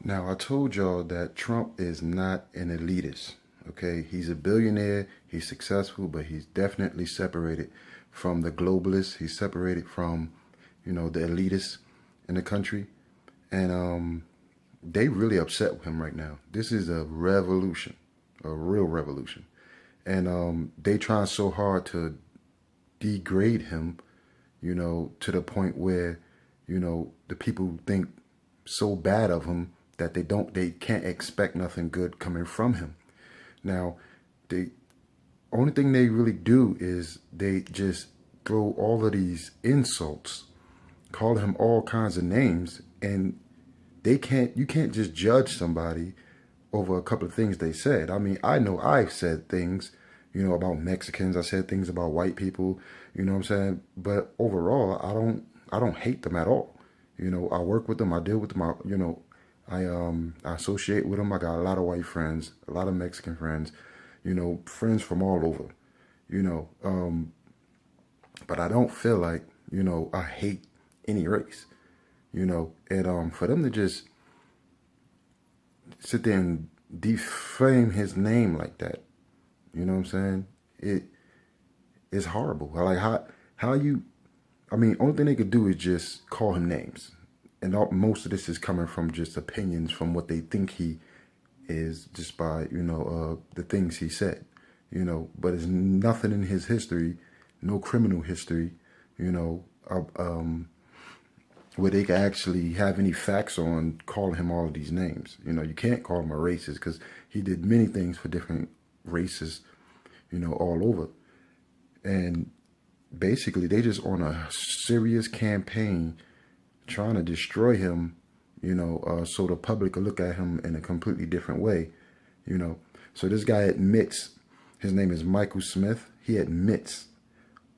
Now, I told y'all that Trump is not an elitist. Okay, he's a billionaire, he's successful, but he's definitely separated from the globalists. He's separated from, the elitists in the country. And they really upset with him right now. This is a revolution, a real revolution. And they trying so hard to degrade him, to the point where, the people think so bad of him that they can't expect nothing good coming from him. Now, the only thing they really do is they just throw all of these insults, call him all kinds of names, and you can't just judge somebody over a couple of things they said. I mean, I know I've said things, about Mexicans. I said things about white people, you know what I'm saying? But overall, I don't hate them at all. I work with them, I deal with them, I associate with them. I got a lot of white friends, a lot of Mexican friends, friends from all over, you know. But I don't feel like, I hate any race, and for them to just sit there and defame his name like that, you know what I'm saying? It's horrible. Like how you, I mean, only thing they could do is just call him names. And most of this is coming from just opinions from what they think he is, just by, the things he said, but there's nothing in his history, no criminal history, where they can actually have any facts on calling him all of these names. You can't call him a racist because he did many things for different races, all over. And basically they just on a serious campaign trying to destroy him, so the public will look at him in a completely different way, So this guy admits, his name is Michael Smith. He admits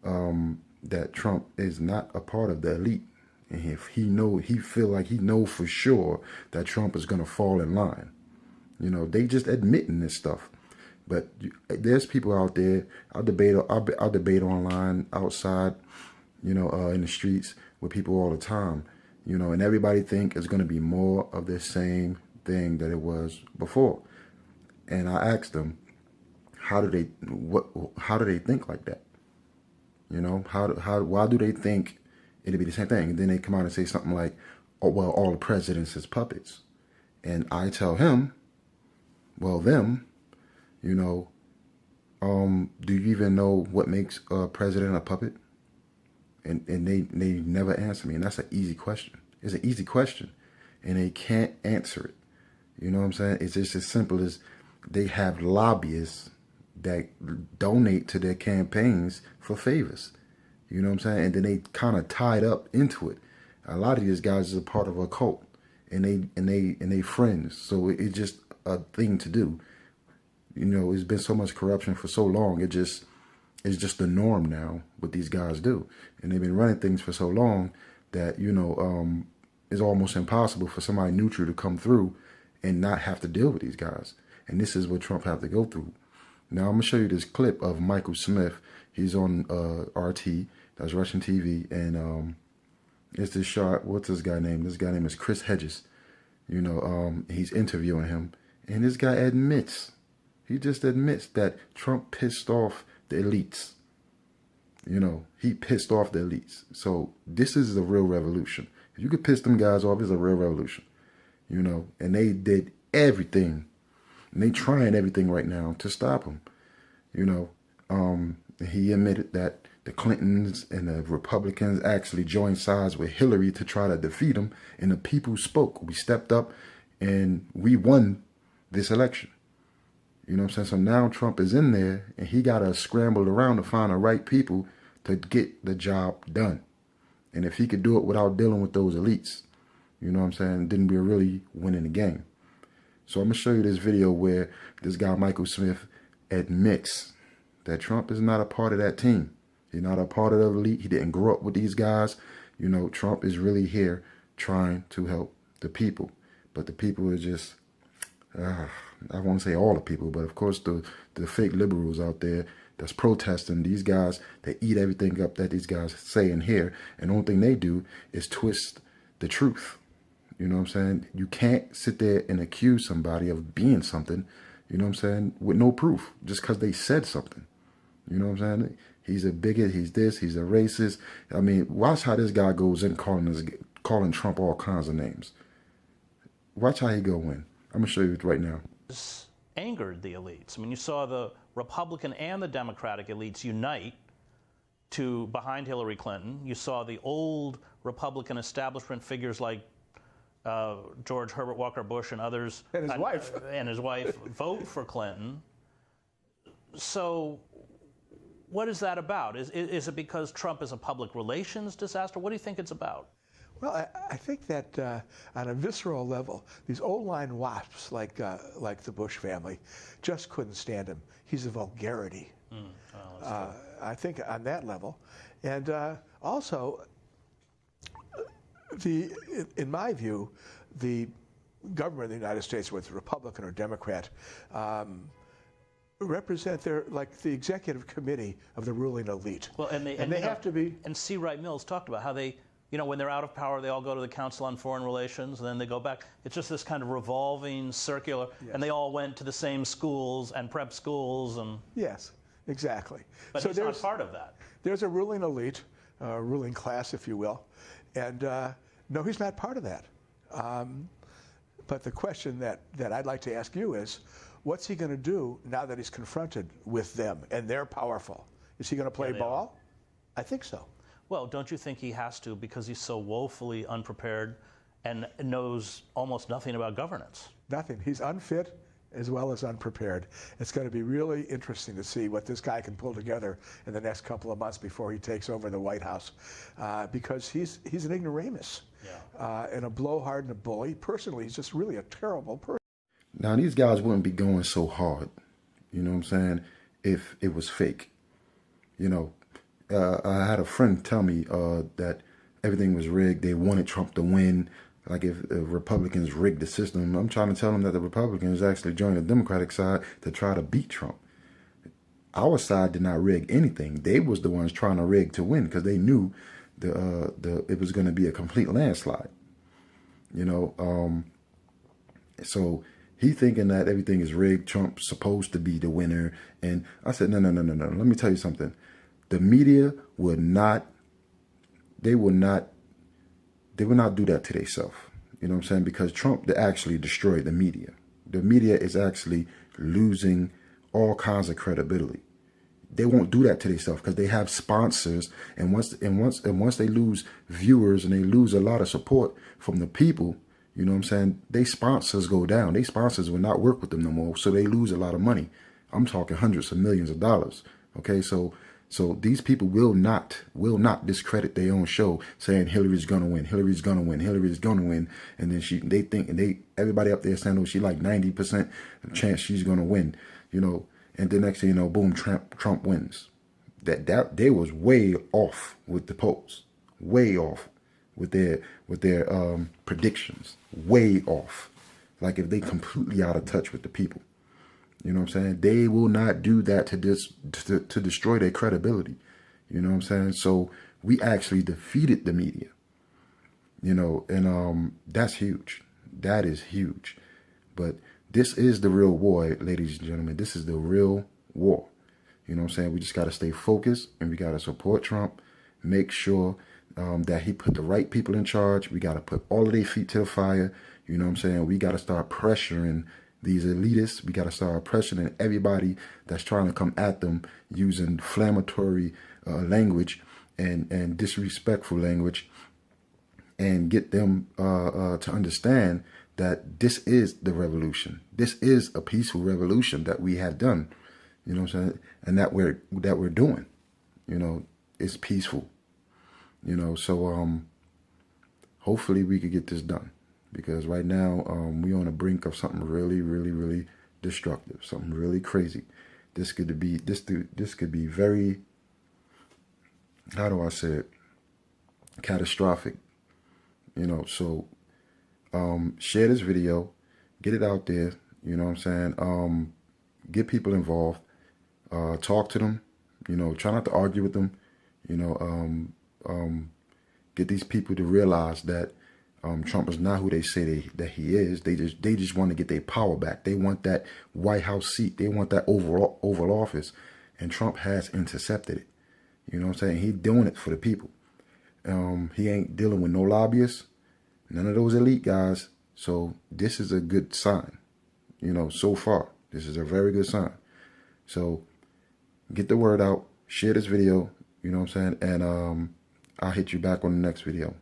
that Trump is not a part of the elite. And if he feel like he know for sure that Trump is going to fall in line. They just admitting this stuff. But there's people out there, I'll debate online, outside, in the streets with people all the time, and everybody think it's going to be more of the same thing that it was before. And I asked them, how do they think like that? Why do they think it'll be the same thing? And then they come out and say something like, oh, well, all the presidents is puppets. And I tell him, well, do you even know what makes a president a puppet? And they never answer me. And that's an easy question. It's an easy question. And they can't answer it. You know what I'm saying? It's just as simple as they have lobbyists that donate to their campaigns for favors. You know what I'm saying? And then they kind of tied up into it. A lot of these guys is a part of a cult. And they friends. So it's just a thing to do. It's been so much corruption for so long. It's just the norm now what these guys do. And they've been running things for so long that, it's almost impossible for somebody neutral to come through and not have to deal with these guys. And this is what Trump have to go through. Now, I'm going to show you this clip of Michael Smith. He's on RT, that's Russian TV. And it's this shot. What's this guy name? This guy name is Chris Hedges. He's interviewing him. And this guy he just admits that Trump pissed off the elites. He pissed off the elites. So this is a real revolution. If you could piss them guys off, it's a real revolution. And they did everything. And they trying everything right now to stop him. He admitted that the Clintons and the Republicans actually joined sides with Hillary to try to defeat him. And the people spoke. We stepped up and we won this election. You know what I'm saying? So now Trump is in there and he got to scramble around to find the right people to get the job done. And if he could do it without dealing with those elites, you know what I'm saying, then we're really winning the game. So I'm going to show you this video where this guy, Michael Smith, admits that Trump is not a part of that team. He's not a part of the elite. He didn't grow up with these guys. Trump is really here trying to help the people. But the people are just... I won't say all the people, but of course the fake liberals out there that's protesting, these guys, they eat everything up that these guys say and hear. And the only thing they do is twist the truth. You know what I'm saying? You can't sit there and accuse somebody of being something, you know what I'm saying, with no proof, just because they said something. You know what I'm saying? He's a bigot, he's this, he's a racist. I mean, watch how this guy goes in calling Trump all kinds of names. Watch how he go in. I'm going to show you it right now. Angered the elites. I mean, you saw the Republican and the Democratic elites unite behind Hillary Clinton. You saw the old Republican establishment figures like George Herbert Walker Bush and others, and his wife vote for Clinton. So what is that about? Is it because Trump is a public relations disaster? What do you think it's about? Well, I think that on a visceral level, these old-line wasps like the Bush family just couldn't stand him. He's a vulgarity. I think on that level. And also, in my view, the government of the United States, whether it's Republican or Democrat, represent like the executive committee of the ruling elite. Well, and they have to be. And C. Wright Mills talked about how they, when they're out of power, they all go to the Council on Foreign Relations, and then they go back. It's just this kind of revolving circular, yes. And they all went to the same schools and prep schools. And yes, exactly. But so he's not part of that. There's a ruling elite, ruling class, if you will, and no, he's not part of that. But the question that I'd like to ask you is, what's he going to do now that he's confronted with them and they're powerful? Is he going to play ball? I think so. Well, don't you think he has to, because he's so woefully unprepared and knows almost nothing about governance? Nothing. He's unfit as well as unprepared. It's going to be really interesting to see what this guy can pull together in the next couple of months before he takes over the White House, because he's an ignoramus, and a blowhard and a bully. Personally, he's just really a terrible person. Now, these guys wouldn't be going so hard, you know what I'm saying, if it was fake. I had a friend tell me that everything was rigged. They wanted Trump to win. Like if Republicans rigged the system. I'm trying to tell them that the Republicans actually joined the Democratic side to try to beat Trump. Our side did not rig anything. They was the ones trying to rig to win because they knew it was going to be a complete landslide. So he thinking that everything is rigged. Trump's supposed to be the winner. And I said, no. Let me tell you something. The media would not, they will not do that to themselves. You know what I'm saying? Because Trump actually destroyed the media. The media is actually losing all kinds of credibility. They won't do that to themselves because they have sponsors. And once they lose viewers and they lose a lot of support from the people, you know what I'm saying, they sponsors go down. They sponsors will not work with them no more. So they lose a lot of money. I'm talking hundreds of millions of dollars. Okay, so these people will not discredit their own show, saying Hillary's gonna win, Hillary's gonna win, Hillary's gonna win, and then everybody up there saying, oh, she like 90% chance she's gonna win, and the next thing you know, boom, Trump wins. That they was way off with the polls, way off with their predictions, way off, like if they completely out of touch with the people. You know what I'm saying? They will not do that to destroy their credibility. You know what I'm saying? So we actually defeated the media. And that's huge. That is huge. But this is the real war, ladies and gentlemen. This is the real war. You know what I'm saying? We just got to stay focused and we got to support Trump. Make sure that he put the right people in charge. We got to put all of their feet to the fire. You know what I'm saying? We got to start pressuring these elitists. We got to start pressuring everybody that's trying to come at them using inflammatory language and disrespectful language, and get them to understand that this is the revolution. This is a peaceful revolution that we have done. You know what I'm saying? And that we're doing. It's peaceful. So hopefully we could get this done. Because right now, we're on the brink of something really, really, really destructive, something really crazy. This could be very, how do I say it, catastrophic. So share this video, get it out there. You know what I'm saying? Get people involved, talk to them. Try not to argue with them. Get these people to realize that Trump is not who they say that he is. They just want to get their power back. They want that White House seat. They want that Oval Office, and Trump has intercepted it. You know what I'm saying? He's doing it for the people. He ain't dealing with no lobbyists, none of those elite guys. So this is a good sign. You know, so far, this is a very good sign. So get the word out, share this video, you know what I'm saying? And I'll hit you back on the next video.